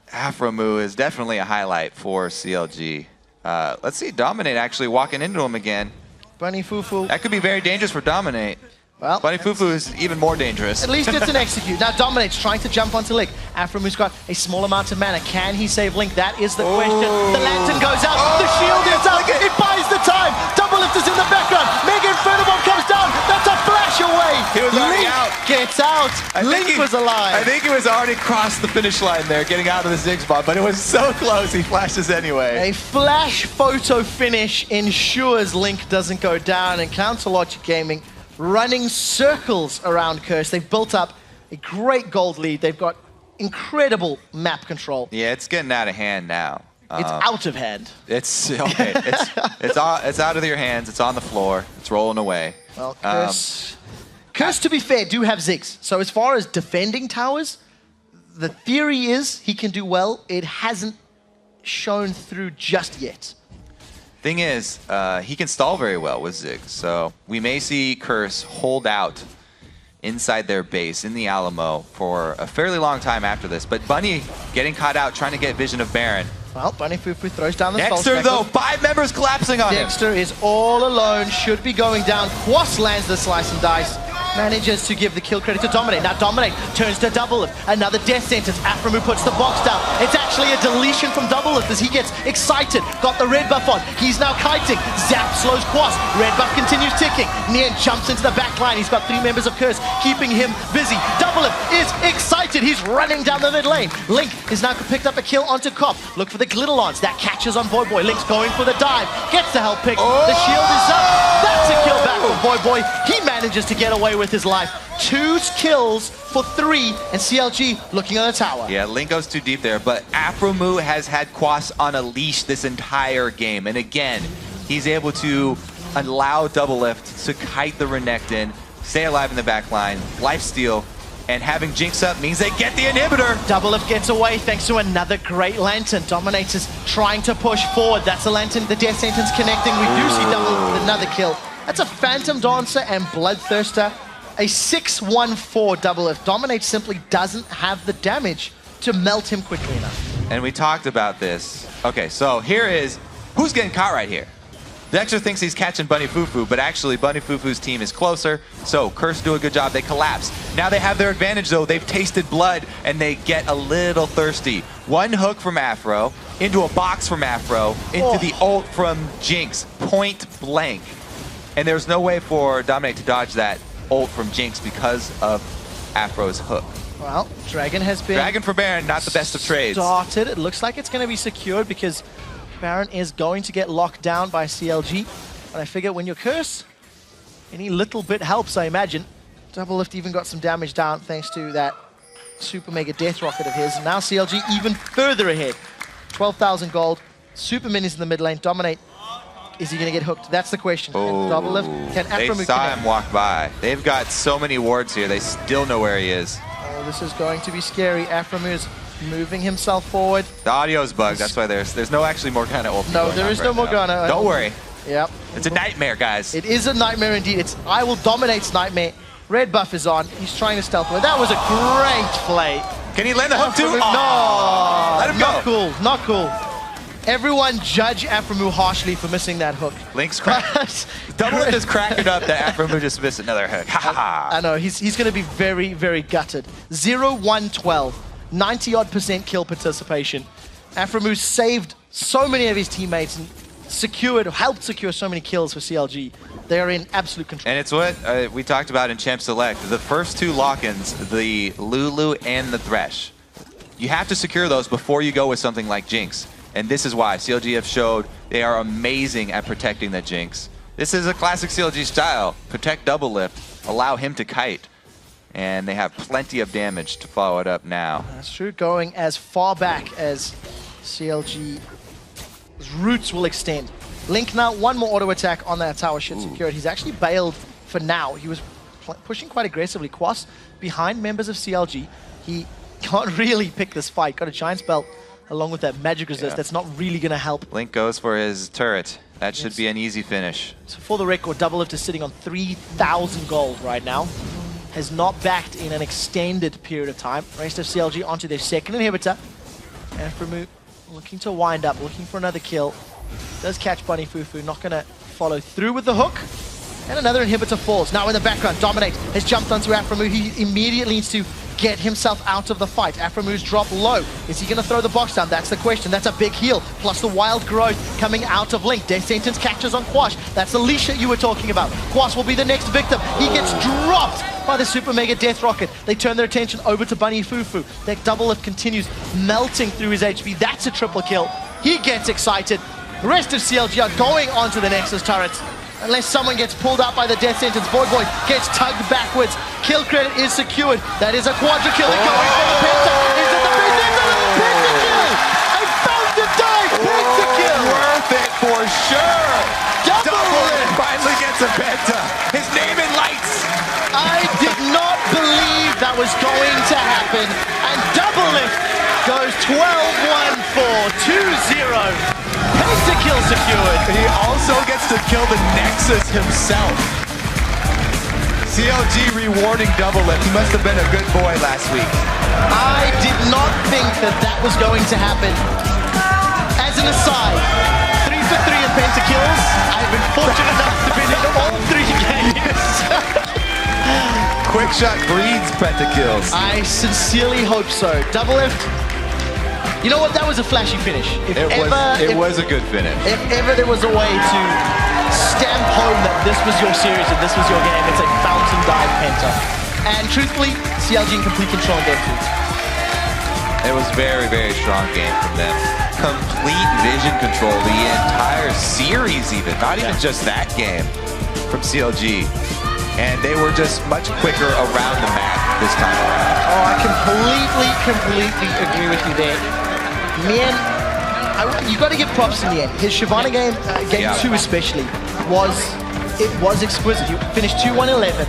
Aframu is definitely a highlight for CLG. Let's see Dominate actually walking into him again. Bunny Fufu. That could be very dangerous for Dominate. Well, Bunny Fufu is even more dangerous. At least it's an execute. Now Dominate's trying to jump onto Link. Aframu's got a small amount of mana. Can he save Link? That is the question. The lantern goes out. The shield is up. It buys the time. Doublelift is in the background. Mega Inferno Bomb comes down. That's a flash away. He was already Link out. Gets out. Link was alive. I think he was already across the finish line there, getting out of the Ziggs bomb, but it was so close, he flashes anyway. A flash photo finish ensures Link doesn't go down, and Counter Logic Gaming running circles around Curse. They've built up a great gold lead. They've got incredible map control. Yeah, it's getting out of hand now. It's out of hand. It's okay. It's out of your hands. It's on the floor. It's rolling away. Well, Curse, to be fair, do have Ziggs. So as far as defending towers, the theory is he can do well. It hasn't shown through just yet. Thing is, he can stall very well with Ziggs, so we may see Curse hold out inside their base in the Alamo for a fairly long time after this. But Bunny getting caught out, trying to get vision of Baron. Well, Bunny Fufu throws down the Dexter, though, 5 members collapsing on him. Dexter is all alone, should be going down. Quas lands the slice and dice. Manages to give the kill credit to Dominate. Now Dominate turns to Doublelift. Another death sentence. Aframu puts the box down. It's actually a deletion from Doublelift as he gets excited. Got the red buff on. He's now kiting. Zap slows Quas. Red buff continues ticking. Nian jumps into the back line. He's got 3 members of Curse keeping him busy. Doublelift is excited. He's running down the mid lane. Link is now picked up a kill onto Cop. Look for the Glitterlance. That catches on Void Boy. Link's going for the dive. Gets the help pick. The shield is up. That's a kill back for Void Boy. He manages to get away with his life. 2 kills for 3, and CLG looking on the tower. Yeah, Link goes too deep there, but Afromu has had Quas on a leash this entire game. And again, he's able to allow Doublelift to kite the Renekton, stay alive in the back line, lifesteal, and having Jinx up means they get the inhibitor. Doublelift gets away thanks to another great Lantern. Dominator's trying to push forward. That's a Lantern. The Death Sentence connecting. We do see Doublelift with another kill. That's a Phantom Dancer and Bloodthirster. A 6-1-4 Doublelift. Dominate simply doesn't have the damage to melt him quickly enough. And we talked about this. Okay, so here is who's getting caught right here. Dexter thinks he's catching Bunny Fufu, but actually Bunny Fufu's team is closer. So Curse do a good job. They collapse. Now they have their advantage though. They've tasted blood and they get a little thirsty. 1 hook from Afro into a box from Afro into the ult from Jinx, point blank. And there's no way for Dominate to dodge that ult from Jinx because of Afro's hook. Well, Dragon has been... Dragon for Baron, not the best of trades. Started. It looks like it's going to be secured because Baron is going to get locked down by CLG. But I figure when you're Curse, any little bit helps, I imagine. Doublelift even got some damage down thanks to that Super Mega Death Rocket of his. And now CLG even further ahead. 12,000 gold. Superman is in the mid lane. Dominate. Is he going to get hooked? That's the question. Can Doublelift, can Aframu They saw connect? him walk by. They've got so many wards here. They still know where he is. Oh, this is going to be scary. Aframu is moving himself forward. The audio's bugged. That's why there's no actually Morgana ult. No, there is no Morgana. Don't worry. Yep. It's a nightmare, guys. It is a nightmare indeed. It's I will dominate nightmare. Red buff is on. He's trying to stealth away. That was a great play. Can he land the hook too? No. Let him Not go. cool. Not cool. Everyone judge Aframu harshly for missing that hook. Link's cracked. Doublelift is cracking up that Aframu just missed another hook. Ha ha ha. I know. He's going to be very, very gutted. 0-1-12. 90-odd% kill participation. Aframu saved so many of his teammates and helped secure so many kills for CLG. They are in absolute control. And it's what we talked about in Champ Select. The first 2 lock-ins, the Lulu and the Thresh. You have to secure those before you go with something like Jinx. And this is why CLG have showed they are amazing at protecting the Jinx. This is a classic CLG style. Protect Doublelift, allow him to kite. And they have plenty of damage to follow it up now. That's true. Going as far back as CLG's roots will extend. Link now, 1 more auto attack on that tower should secure it. He's actually bailed for now. He was pushing quite aggressively. Quas behind members of CLG. He can't really pick this fight. Got a Giant's Belt along with that magic resist. That's not really going to help. Link goes for his turret. That should be an easy finish. So for the record, Doublelift is sitting on 3,000 gold right now. Has not backed in an extended period of time. Rest of CLG onto their second inhibitor. Aframu looking to wind up, looking for another kill. Does catch Bunny Fufu, not going to follow through with the hook. And another inhibitor falls. Now in the background, Dominate has jumped onto Aframu. He immediately needs to get himself out of the fight. Aframu's dropped low. Is he going to throw the box down? That's the question. That's a big heal. Plus the wild growth coming out of Link. Death Sentence catches on Quash. That's Alicia you were talking about. Quash will be the next victim. He gets dropped by the Super Mega Death Rocket. They turn their attention over to Bunny Fufu. That Doublelift continues melting through his HP. That's a triple kill. He gets excited. The rest of CLG are going onto the Nexus turrets. Unless someone gets pulled out by the Death Sentence. Void Boy gets tugged backwards. Kill credit is secured. That is a quadra kill. They're going for the penta. Is it the penta kill? I found the dive. Penta kill. Worth it for sure. Doublelift finally gets a penta. His name in lights. I did not believe that was going to happen. And Doublelift goes 12-1-4. 2-0. Penta-kill secured. He also gets to kill the Nexus himself. CLG rewarding double lift. He must have been a good boy last week. I did not think that that was going to happen. As an aside, 3 for 3 in pentakills. I've been fortunate enough to be in all 3 games. Quick shot breeds pentakills. I sincerely hope so. Double lift. You know what? That was a flashy finish. It was a good finish. If ever there was a way to stamp home that this was your series and this was your game, it's a fountain dive penta. And truthfully, CLG in complete control in game 2. It was very, very strong game from them. Complete vision control the entire series even, not even just that game from CLG. And they were just much quicker around the map this time around. Oh, I completely agree with you there. Man, you got to give props in the end. His Shyvana game, game 2 especially, was exquisite. He finished 2-1-11.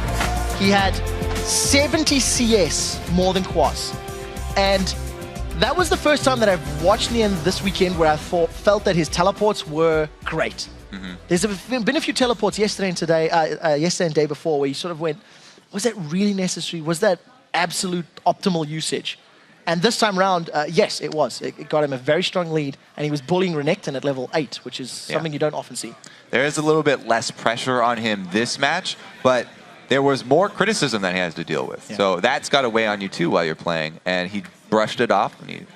He had 70 CS more than Quas. And that was the first time that I've watched Nian this weekend where I felt that his teleports were great. There's been a few teleports yesterday and today, yesterday and day before, where you sort of went, was that really necessary? Was that absolute optimal usage? And this time round, yes, it was. It got him a very strong lead, and he was bullying Renekton at level 8, which is something you don't often see. There is a little bit less pressure on him this match, but there was more criticism that he has to deal with. Yeah. So that's got to weigh on you too while you're playing, and he brushed it off, and he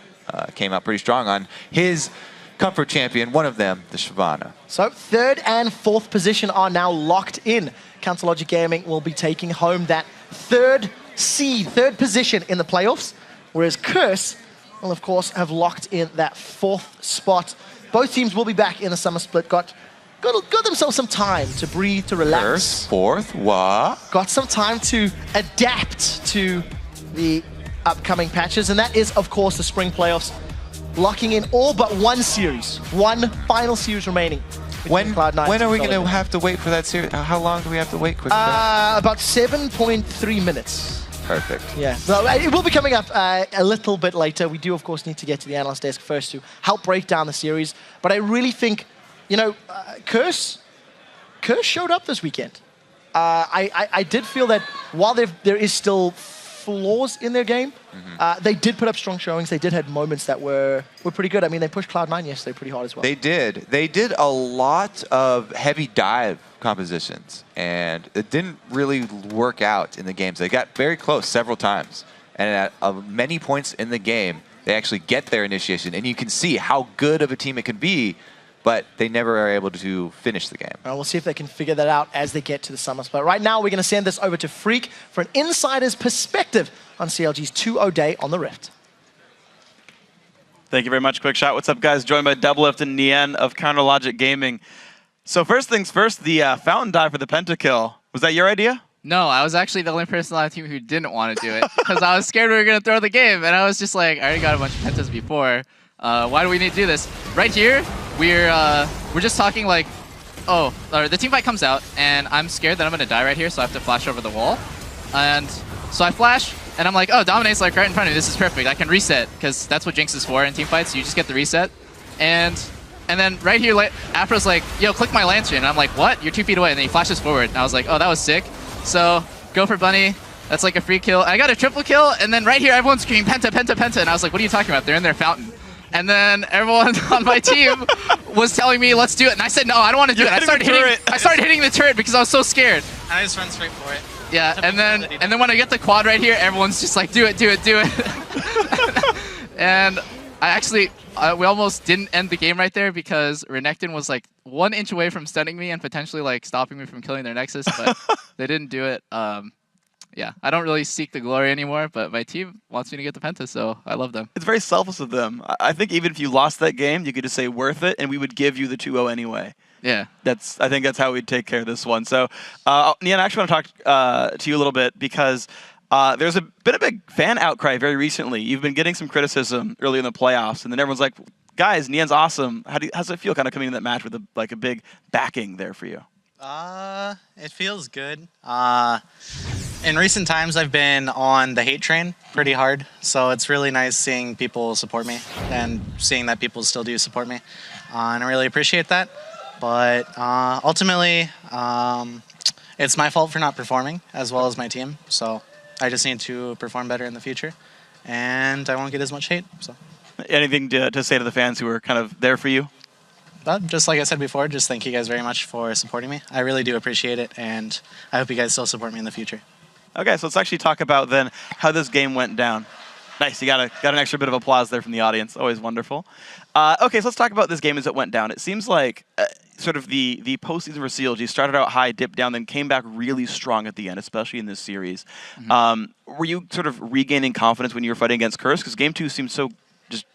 came out pretty strong on his comfort champion, one of them, the Shyvana. So 3rd and 4th position are now locked in. Counter Logic Gaming will be taking home that 3rd seed, 3rd position in the playoffs, whereas Curse will, of course, have locked in that 4th spot. Both teams will be back in the summer split. Got themselves some time to breathe, to relax. Curse, 4th, what? Got some time to adapt to the upcoming patches, and that is, of course, the spring playoffs. Locking in all but one series. One final series remaining. When Cloud9 are we going to Solid. have to wait for that series? How long do we have to wait? Quick. About 7.3 minutes. Perfect. Yeah. So it will be coming up a little bit later. We do, of course, need to get to the analyst desk first to help break down the series. But I really think, you know, Curse showed up this weekend. I did feel that while there is still flaws in their game, they did put up strong showings. They did have moments that were pretty good. I mean, they pushed Cloud9 yesterday pretty hard as well. They did. They did a lot of heavy dive compositions, and it didn't really work out in the games. They got very close several times, and at many points in the game, they actually get their initiation, and you can see how good of a team it can be, but they never are able to finish the game. We'll see if they can figure that out as they get to the summer split. Right now, we're going to send this over to Freak for an insider's perspective on CLG's 2-0 day on the Rift. Thank you very much, Quick Shot. What's up, guys? Joined by Double Lift and Nian of Counter Logic Gaming. So first things first, the fountain dive for the pentakill. Was that your idea? No, I was actually the only person on the team who didn't want to do it because I was scared we were going to throw the game. And I was just like, I already got a bunch of pentas before. Why do we need to do this? Right here, we're just talking like, oh, the team fight comes out, and I'm scared that I'm going to die right here, so I have to flash over the wall. And so I flash, and I'm like, oh, Dominate's like right in front of me. This is perfect. I can reset, because that's what Jinx is for in team fights. You just get the reset. And then right here, Afro's like, yo, click my Lantern. And I'm like, what? You're 2 feet away. And then he flashes forward. And I was like, oh, that was sick. So go for Bunny. That's like a free kill. I got a triple kill, and then right here, everyone's screaming, Penta, Penta, Penta. And I was like, what are you talking about? They're in their fountain. And then everyone on my team was telling me, let's do it. And I said, no, I don't want to do it. I started hitting the turret because I was so scared. And I just ran straight for it. Yeah, and then when I get the quad right here, everyone's just like, do it, do it, do it. And I actually, we almost didn't end the game right there because Renekton was like 1 inch away from stunning me and potentially like stopping me from killing their Nexus, but they didn't do it. Yeah, I don't really seek the glory anymore, but my team wants me to get the Penta, so I love them. It's very selfless of them. I think even if you lost that game, you could just say worth it, and we would give you the 2-0 anyway. Yeah. I think that's how we'd take care of this one. So, Nian, I actually want to talk to you a little bit because there's been a big fan outcry very recently. You've been getting some criticism early in the playoffs, and then everyone's like, guys, Nian's awesome. How's it feel kind of coming into that match with a big backing there for you? It feels good. In recent times, I've been on the hate train pretty hard, so it's really nice seeing people support me and seeing that people still do support me, and I really appreciate that. But ultimately, it's my fault for not performing as well as my team, so I just need to perform better in the future, and I won't get as much hate. So, anything to say to the fans who are kind of there for you? But just like I said before, just thank you guys very much for supporting me. I really do appreciate it, and I hope you guys still support me in the future. Okay, so let's actually talk about then how this game went down. Nice, you got an extra bit of applause there from the audience. Always wonderful. Okay, so let's talk about this game as it went down. It seems like sort of the postseason for CLG started out high, dipped down, then came back really strong at the end, especially in this series. Were you sort of regaining confidence when you were fighting against Curse? Because Game 2 seemed so just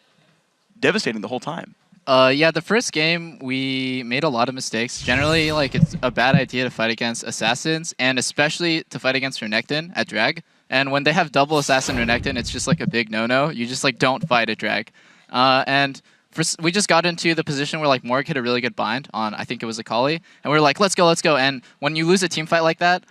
devastating the whole time. Yeah, the first game, we made a lot of mistakes. Generally, like, it's a bad idea to fight against Assassins, and especially to fight against Renekton at Drag. And when they have double Assassin Renekton, it's just like a big no-no. You just like don't fight at Drag. We just got into the position where like Morg hit a really good bind on, I think it was Akali, and we were like, let's go. And when you lose a team fight like that,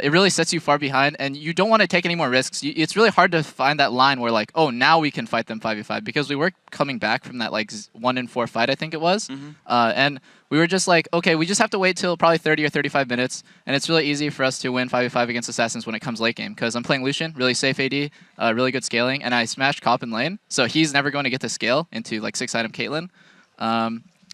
it really sets you far behind, and you don't want to take any more risks. It's really hard to find that line where like, oh, now we can fight them 5v5, because we were coming back from that like 1-in-4 fight, I think it was, and we were just like, okay, we just have to wait till probably 30 or 35 minutes, and it's really easy for us to win 5v5 against Assassins when it comes late game, because I'm playing Lucian, really safe AD, really good scaling, and I smashed Cop in lane, so he's never going to get to scale into like 6-item Caitlyn.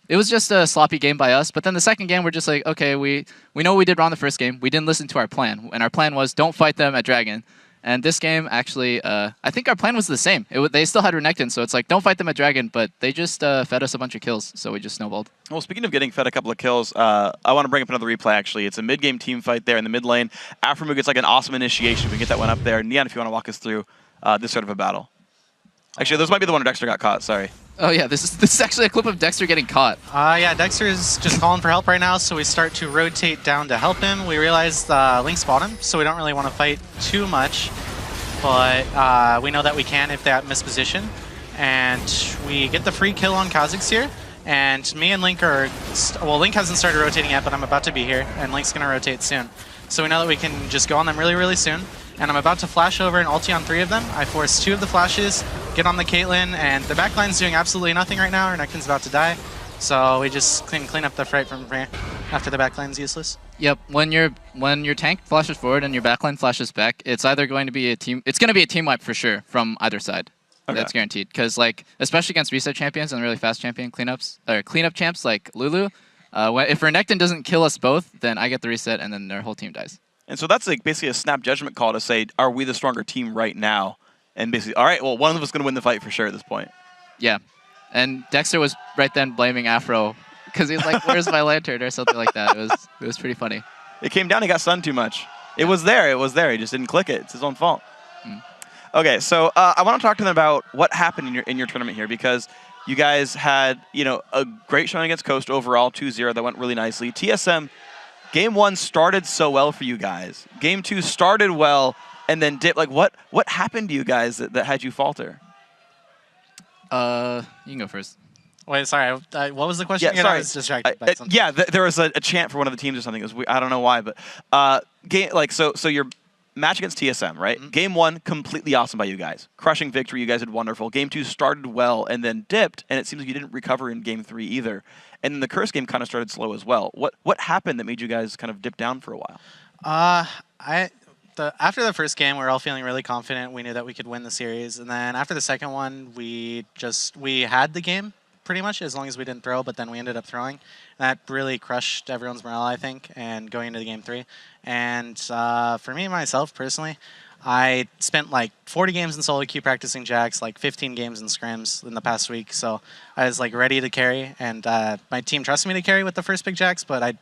It was just a sloppy game by us, but then the second game, we're just like, okay, we know what we did wrong the first game. We didn't listen to our plan, and our plan was don't fight them at Dragon. And this game, actually, I think our plan was the same. They still had Renekton, so it's like, don't fight them at Dragon, but they just fed us a bunch of kills, so we just snowballed. Well, speaking of getting fed a couple of kills, I want to bring up another replay, actually. It's a mid-game team fight there in the mid lane. Afromu gets like an awesome initiation. We get that one up there. Neon, if you want to walk us through this sort of a battle. Actually, this might be the one where Dexter got caught, sorry. Oh yeah, this is actually a clip of Dexter getting caught. Yeah, Dexter is just calling for help right now, so we start to rotate down to help him. We realize Link's bottom, so we don't really want to fight too much, but we know that we can if they're at misposition. And we get the free kill on Kha'Zix here, and me and Link are... well, Link hasn't started rotating yet, but I'm about to be here, and Link's going to rotate soon. So we know that we can just go on them really, really soon. And I'm about to flash over and ulti on 3 of them. I force 2 of the flashes, get on the Caitlyn, and the backline's doing absolutely nothing right now. Renekton's about to die. So we just clean up the fight from here after the backline's useless. Yep, when your tank flashes forward and your backline flashes back, it's either going to be a team wipe for sure from either side. Okay. That's guaranteed. Because like, especially against reset champions and really fast champion cleanup champs like Lulu, if Renekton doesn't kill us both, then I get the reset and then their whole team dies. And so that's like basically a snap judgment call to say, are we the stronger team right now? And basically, all right, well, one of us is going to win the fight for sure at this point. Yeah. And Dexter was right then blaming Afro because he's like, where's my lantern or something like that. It was pretty funny. It came down, he got stunned too much. It was there, he just didn't click it. It's his own fault. Okay, so I want to talk to them about what happened in your tournament here, because you guys had, a great showing against Coast overall, 2-0. That went really nicely. TSM, Game 1 started so well for you guys. Game 2 started well and then dipped. Like, what happened to you guys that had you falter? You can go first. Wait, sorry. What was the question? Yeah, sorry. I was distracted by something. Yeah, there was a chant for one of the teams or something. It was, I don't know why, but so your match against TSM, right? Game 1, completely awesome by you guys. Crushing victory. You guys did wonderful. Game 2 started well and then dipped, and it seems like you didn't recover in Game 3 either. And then the Curse game kind of started slow as well. What happened that made you guys kind of dip down for a while? After the first game, we were all feeling really confident. We knew that we could win the series. And then after the second one, we had the game pretty much, as long as we didn't throw, but then we ended up throwing. That really crushed everyone's morale, I think, and going into the Game 3. And for me, myself, personally, I spent like 40 games in solo queue practicing Jax, like 15 games in scrims in the past week. So I was like ready to carry, and my team trusted me to carry with the first pick Jax, but I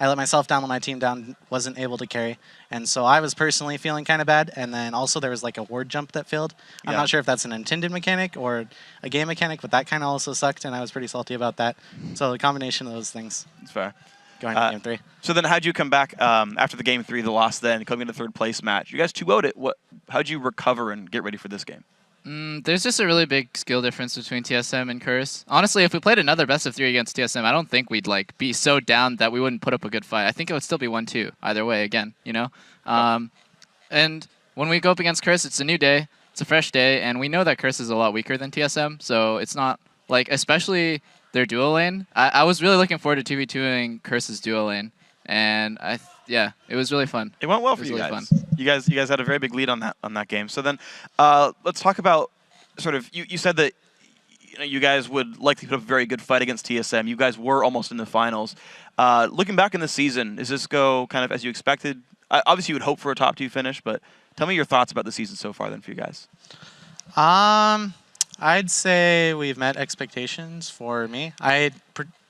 let myself down, let my team down, wasn't able to carry. And so I was personally feeling kind of bad. And then also there was like a ward jump that failed. I'm not sure if that's an intended mechanic or a game mechanic, but that kind of also sucked, and I was pretty salty about that. So the combination of those things. It's fair. Going to Game 3. So then how'd you come back after the Game 3, the loss then, coming into third place match? You guys 2-0'd it. How'd you recover and get ready for this game? There's just a really big skill difference between TSM and Curse. Honestly, if we played another best of 3 against TSM, I don't think we'd like be so down that we wouldn't put up a good fight. I think it would still be 1-2 either way again, And when we go up against Curse, it's a new day, it's a fresh day, and we know that Curse is a lot weaker than TSM, so it's not, like, especially their duo lane. I was really looking forward to 2v2ing Curse's duo lane, and yeah, it was really fun. It went well for you really guys. Fun. You guys had a very big lead on that game. So then, let's talk about sort of you said that you guys would likely put up a very good fight against TSM. You guys were almost in the finals. Looking back in the season, does this go kind of as you expected? Obviously, you would hope for a top 2 finish, but tell me your thoughts about the season so far then for you guys. I'd say we've met expectations for me. I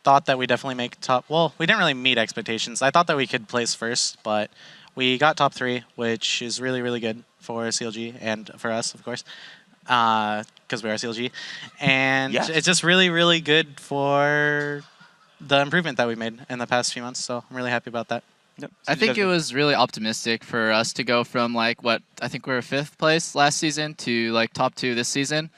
thought that we definitely make top. Well, we didn't really meet expectations. I thought that we could place first, but we got top 3, which is really, really good for CLG and for us, of course, because we are CLG. And it's just really, really good for the improvement that we made in the past few months. So I'm really happy about that. Yep. I think it was really optimistic for us to go from like what I think we were 5th place last season to like top 2 this season.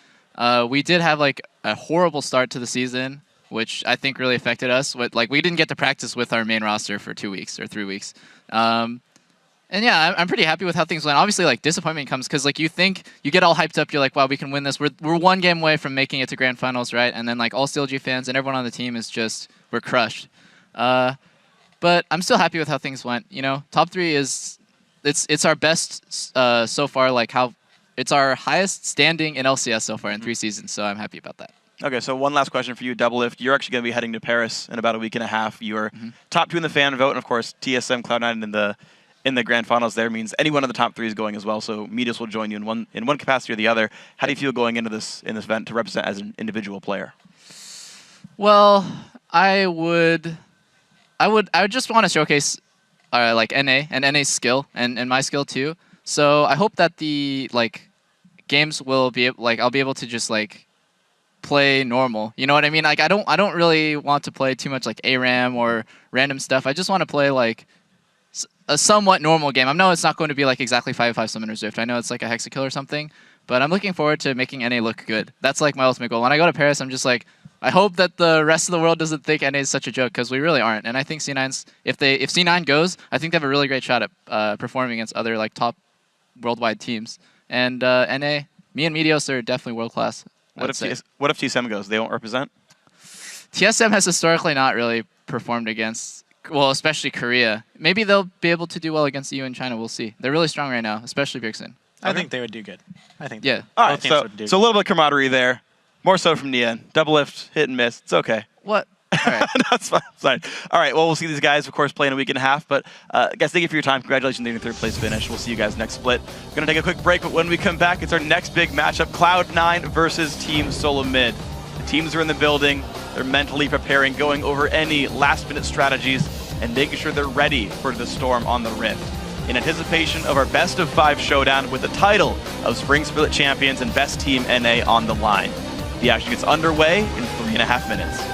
We did have like a horrible start to the season, which I think really affected us. Like we didn't get to practice with our main roster for 2 weeks or 3 weeks. And yeah, I'm pretty happy with how things went. Obviously, like disappointment comes because like you think you get all hyped up. You're like, wow, we can win this. We're 1 game away from making it to grand finals, right? And then like all CLG fans and everyone on the team is just we're crushed. But I'm still happy with how things went. You know, top 3 is it's our best so far. Like how it's our highest standing in LCS so far in 3 seasons. So I'm happy about that. Okay, so one last question for you, Doublelift. You're actually going to be heading to Paris in about a week and a half. You're top 2 in the fan vote, and of course TSM Cloud9 in the grand finals. There means any one of the top 3 is going as well. So Metis will join you in one capacity or the other. How do you feel going into this event to represent as an individual player? Well, I would just want to showcase like NA and NA's skill and my skill too. So I hope that the like games will be like I'll be able to just like play normal. You know what I mean? Like I don't really want to play too much like ARAM or random stuff. I just want to play like a somewhat normal game. I know it's not going to be like exactly 5v5 Summoner's Rift. I know it's like a Hexakill or something, but I'm looking forward to making NA look good. That's like my ultimate goal. When I go to Paris, I'm just like I hope that the rest of the world doesn't think NA is such a joke, because we really aren't. And I think C9's if C9 goes, I think they have a really great shot at performing against other like top worldwide teams. And NA, me and Metis are definitely world class. What if TSM goes? They won't represent? TSM has historically not really performed against, well, especially Korea. Maybe they'll be able to do well against EU and China. We'll see. They're really strong right now, especially Vixen. I think they would do good. I think. Yeah. All right. So a little bit of camaraderie there. More so from Nian. Doublelift, hit and miss. It's okay. What? All right. That's fine. All right. Well, we'll see these guys, of course, play in a week and a half. But guys, thank you for your time. Congratulations on the 3rd place finish. We'll see you guys next split. We're going to take a quick break, but when we come back, it's our next big matchup, Cloud9 versus Team Solo Mid. The teams are in the building. They're mentally preparing, going over any last-minute strategies, and making sure they're ready for the storm on the Rift. In anticipation of our best of 5 showdown with the title of Spring Split Champions and Best Team NA on the line. The action gets underway in 3.5 minutes.